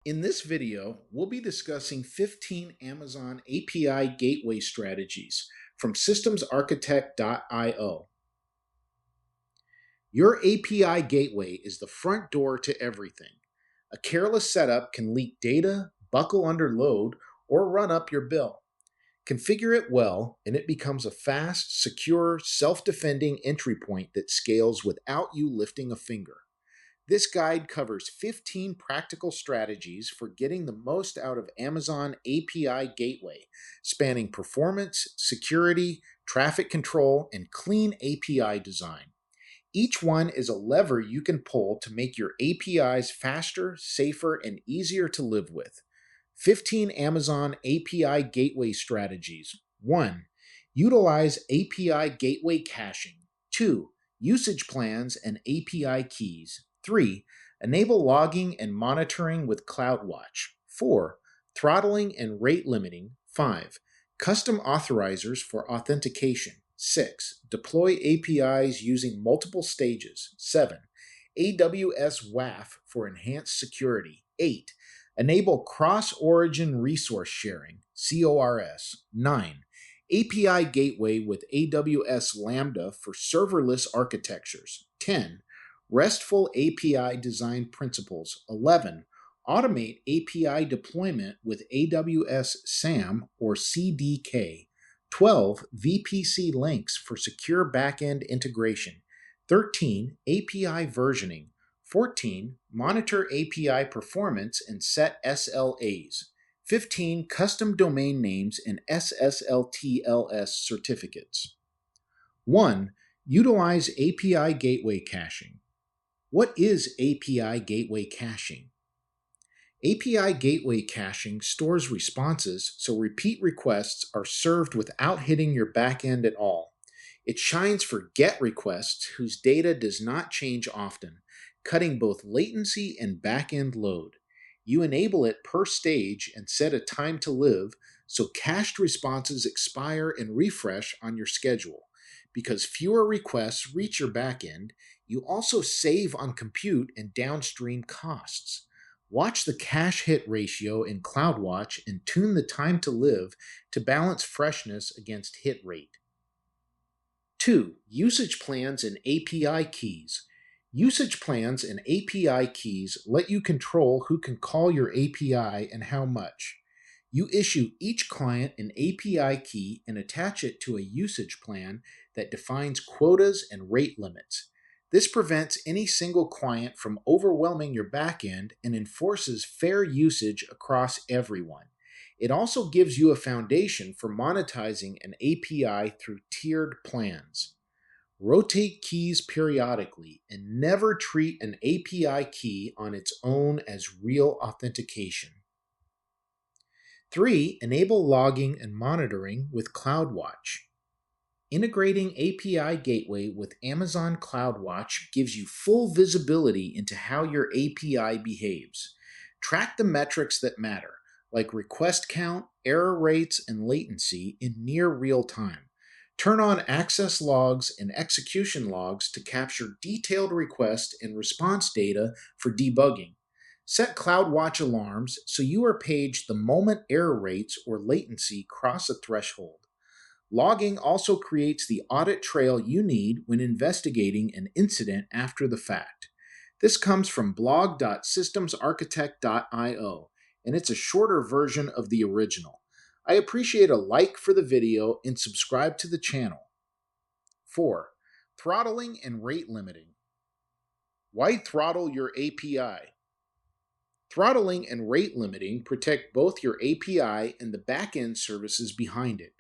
In this video, we'll be discussing 15 Amazon API gateway strategies from systemsarchitect.io. Your API gateway is the front door to everything. A careless setup can leak data, buckle under load, or run up your bill. Configure it well, and it becomes a fast, secure, self-defending entry point that scales without you lifting a finger. This guide covers 15 practical strategies for getting the most out of Amazon API Gateway, spanning performance, security, traffic control, and clean API design. Each one is a lever you can pull to make your APIs faster, safer, and easier to live with. 15 Amazon API Gateway strategies. 1. Utilize API Gateway caching. 2. Usage plans and API keys. 3. Enable logging and monitoring with CloudWatch. 4. Throttling and rate limiting. 5. Custom authorizers for authentication. 6. Deploy APIs using multiple stages. 7. AWS WAF for enhanced security. 8. Enable cross-origin resource sharing, CORS. 9. API Gateway with AWS Lambda for serverless architectures. 10. RESTful API design principles. 11. Automate API deployment with AWS SAM or CDK. 12. VPC Links for secure backend integration. 13. API versioning. 14. Monitor API performance and set SLAs. 15. Custom domain names and SSLTLS certificates. 1. Utilize API Gateway caching. What is API Gateway caching? API Gateway caching stores responses so repeat requests are served without hitting your backend at all. It shines for GET requests whose data does not change often, cutting both latency and backend load. You enable it per stage and set a time to live so cached responses expire and refresh on your schedule. Because fewer requests reach your backend, you also save on compute and downstream costs. Watch the cache hit ratio in CloudWatch and tune the time to live to balance freshness against hit rate. 2. Usage plans and API keys. Usage plans and API keys let you control who can call your API and how much. You issue each client an API key and attach it to a usage plan that defines quotas and rate limits. This prevents any single client from overwhelming your backend and enforces fair usage across everyone. It also gives you a foundation for monetizing an API through tiered plans. Rotate keys periodically and never treat an API key on its own as real authentication. 3. Enable logging and monitoring with CloudWatch. Integrating API Gateway with Amazon CloudWatch gives you full visibility into how your API behaves. Track the metrics that matter, like request count, error rates, and latency in near real time. Turn on access logs and execution logs to capture detailed request and response data for debugging. Set CloudWatch alarms so you are paged the moment error rates or latency cross a threshold. Logging also creates the audit trail you need when investigating an incident after the fact. This comes from blog.systemsarchitect.io, and it's a shorter version of the original. I appreciate a like for the video and subscribe to the channel. 4. Throttling and rate limiting. Why throttle your API? Throttling and rate limiting protect both your API and the backend services behind it.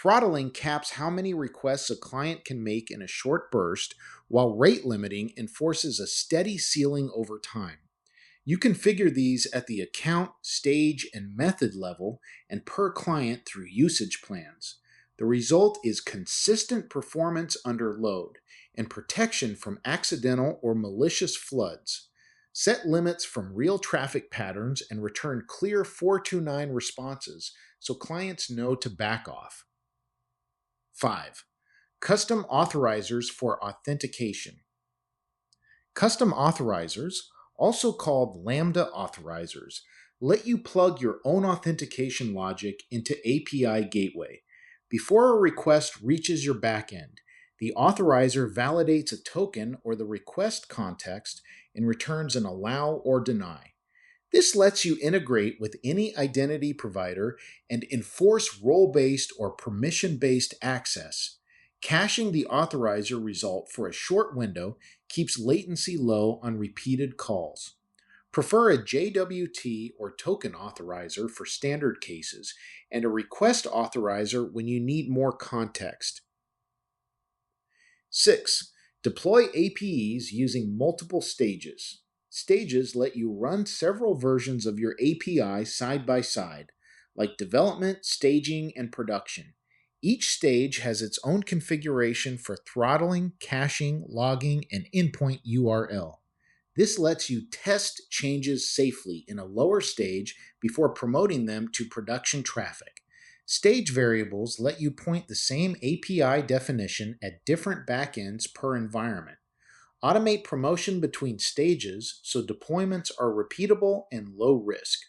Throttling caps how many requests a client can make in a short burst, while rate limiting enforces a steady ceiling over time. You configure these at the account, stage, and method level and per client through usage plans. The result is consistent performance under load and protection from accidental or malicious floods. Set limits from real traffic patterns and return clear 429 responses so clients know to back off. 5. Custom authorizers for authentication. Custom authorizers, also called Lambda authorizers, let you plug your own authentication logic into API gateway. Before a request reaches your backend, the authorizer validates a token or the request context and returns an allow or deny. This lets you integrate with any identity provider and enforce role-based or permission-based access. Caching the authorizer result for a short window keeps latency low on repeated calls. Prefer a JWT or token authorizer for standard cases and a request authorizer when you need more context. 6. Deploy APIs using multiple stages. Stages let you run several versions of your API side by side, like development, staging, and production. Each stage has its own configuration for throttling, caching, logging, and endpoint URL. This lets you test changes safely in a lower stage before promoting them to production traffic. Stage variables let you point the same API definition at different backends per environment. Automate promotion between stages so deployments are repeatable and low risk.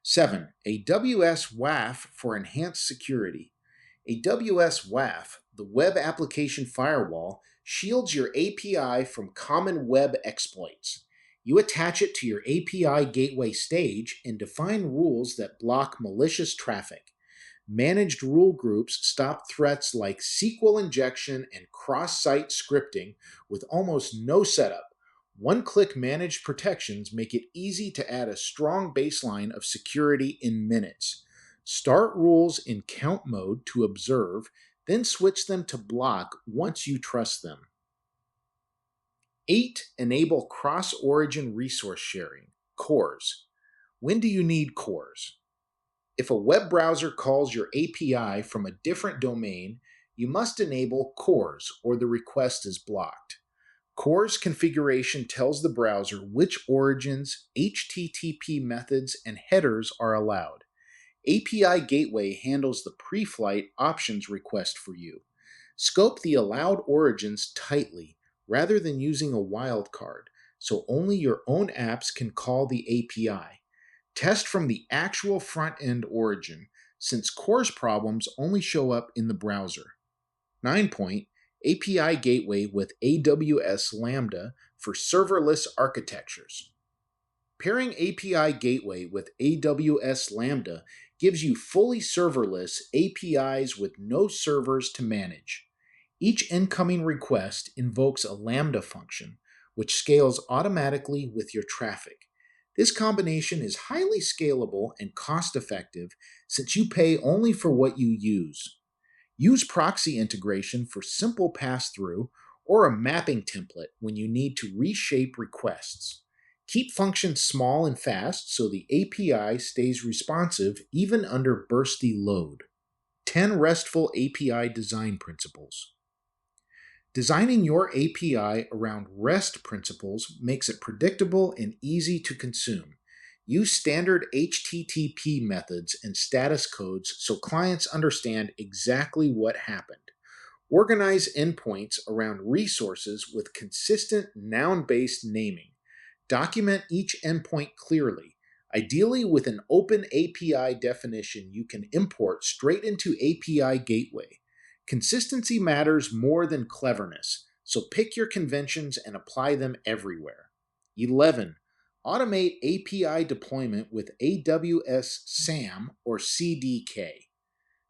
7. AWS WAF for enhanced security. AWS WAF, the Web Application Firewall, shields your API from common web exploits. You attach it to your API gateway stage and define rules that block malicious traffic. Managed rule groups stop threats like SQL injection and cross-site scripting with almost no setup. One-click managed protections make it easy to add a strong baseline of security in minutes. Start rules in count mode to observe, then switch them to block once you trust them. 8. Enable cross-origin resource sharing, CORS. When do you need CORS? If a web browser calls your API from a different domain, you must enable CORS or the request is blocked. CORS configuration tells the browser which origins, HTTP methods, and headers are allowed. API Gateway handles the pre-flight options request for you. Scope the allowed origins tightly rather than using a wildcard, so only your own apps can call the API. Test from the actual front-end origin, since CORS problems only show up in the browser. 9. API Gateway with AWS Lambda for serverless architectures. Pairing API Gateway with AWS Lambda gives you fully serverless APIs with no servers to manage. Each incoming request invokes a Lambda function, which scales automatically with your traffic. This combination is highly scalable and cost-effective since you pay only for what you use. Use proxy integration for simple pass-through or a mapping template when you need to reshape requests. Keep functions small and fast so the API stays responsive even under bursty load. 10 RESTful API design principles. Designing your API around REST principles makes it predictable and easy to consume. Use standard HTTP methods and status codes so clients understand exactly what happened. Organize endpoints around resources with consistent noun-based naming. Document each endpoint clearly, ideally with an open API definition you can import straight into API Gateway. Consistency matters more than cleverness, so pick your conventions and apply them everywhere. 11. Automate API deployment with AWS SAM or CDK.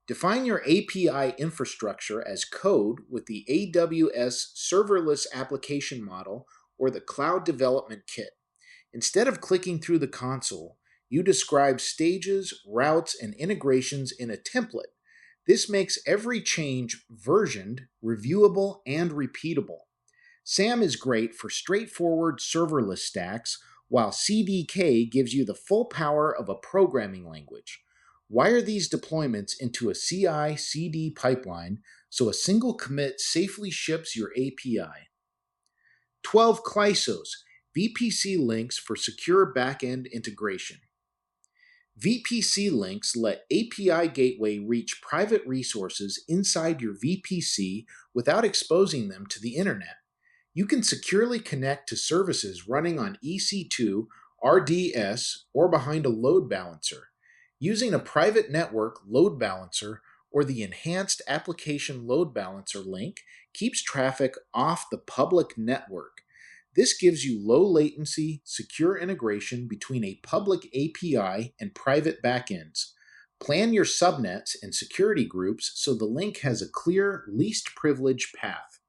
Define your API infrastructure as code with the AWS Serverless Application Model or the Cloud Development Kit. Instead of clicking through the console, you describe stages, routes, and integrations in a template. This makes every change versioned, reviewable, and repeatable. SAM is great for straightforward serverless stacks, while CDK gives you the full power of a programming language. Wire these deployments into a CI/CD pipeline so a single commit safely ships your API. 12 CLISOs, VPC links for secure backend integration. VPC links let API Gateway reach private resources inside your VPC without exposing them to the internet. You can securely connect to services running on EC2, RDS, or behind a load balancer. Using a private network load balancer or the Enhanced Application Load Balancer link keeps traffic off the public network. This gives you low latency, secure integration between a public API and private backends. Plan your subnets and security groups so the link has a clear, least privilege path.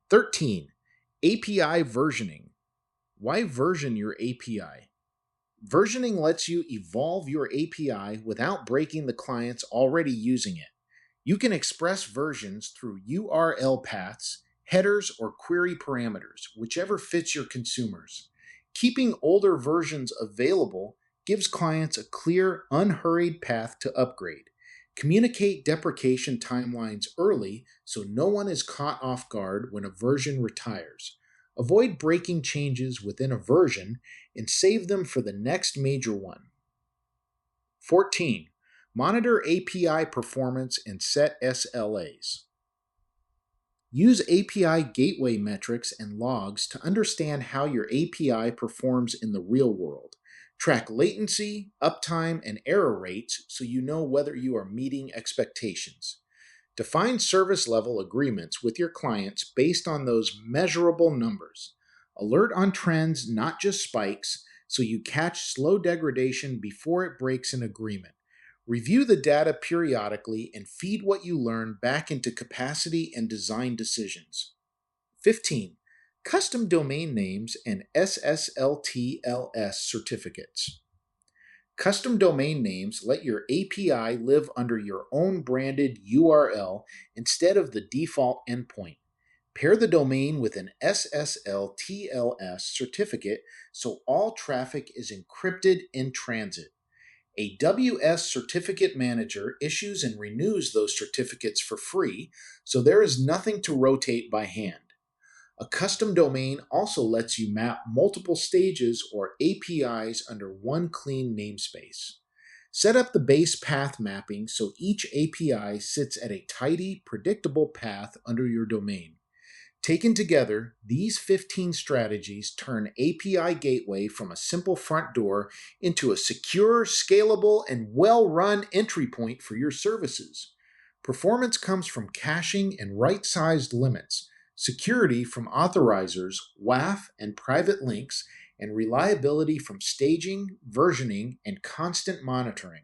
13. API versioning. Why version your API? Versioning lets you evolve your API without breaking the clients already using it. You can express versions through URL paths, headers, or query parameters, whichever fits your consumers. Keeping older versions available gives clients a clear, unhurried path to upgrade. Communicate deprecation timelines early so no one is caught off guard when a version retires. Avoid breaking changes within a version and save them for the next major one. 14. Monitor API performance and set SLAs. Use API gateway metrics and logs to understand how your API performs in the real world. Track latency, uptime, and error rates so you know whether you are meeting expectations. Define service level agreements with your clients based on those measurable numbers. Alert on trends, not just spikes, so you catch slow degradation before it breaks an agreement. Review the data periodically and feed what you learn back into capacity and design decisions. 15. Custom domain names and SSLTLS certificates. Custom domain names let your API live under your own branded URL instead of the default endpoint. Pair the domain with an SSL/TLS certificate so all traffic is encrypted in transit. AWS Certificate Manager issues and renews those certificates for free, so there is nothing to rotate by hand. A custom domain also lets you map multiple stages or APIs under one clean namespace. Set up the base path mapping so each API sits at a tidy, predictable path under your domain. Taken together, these 15 strategies turn API Gateway from a simple front door into a secure, scalable, and well-run entry point for your services. Performance comes from caching and right-sized limits, security from authorizers, WAF, and private links, and reliability from staging, versioning, and constant monitoring.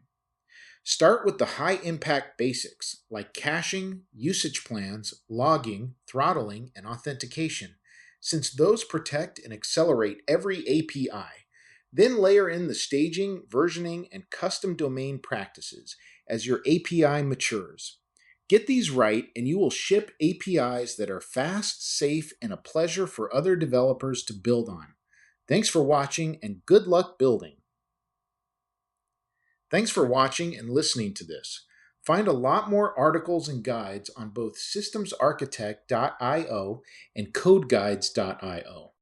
Start with the high-impact basics like caching, usage plans, logging, throttling, and authentication, since those protect and accelerate every API. Then layer in the staging, versioning, and custom domain practices as your API matures. Get these right, and you will ship APIs that are fast, safe, and a pleasure for other developers to build on. Thanks for watching, and good luck building. Thanks for watching and listening to this. Find a lot more articles and guides on both systemsarchitect.io and codeguides.io.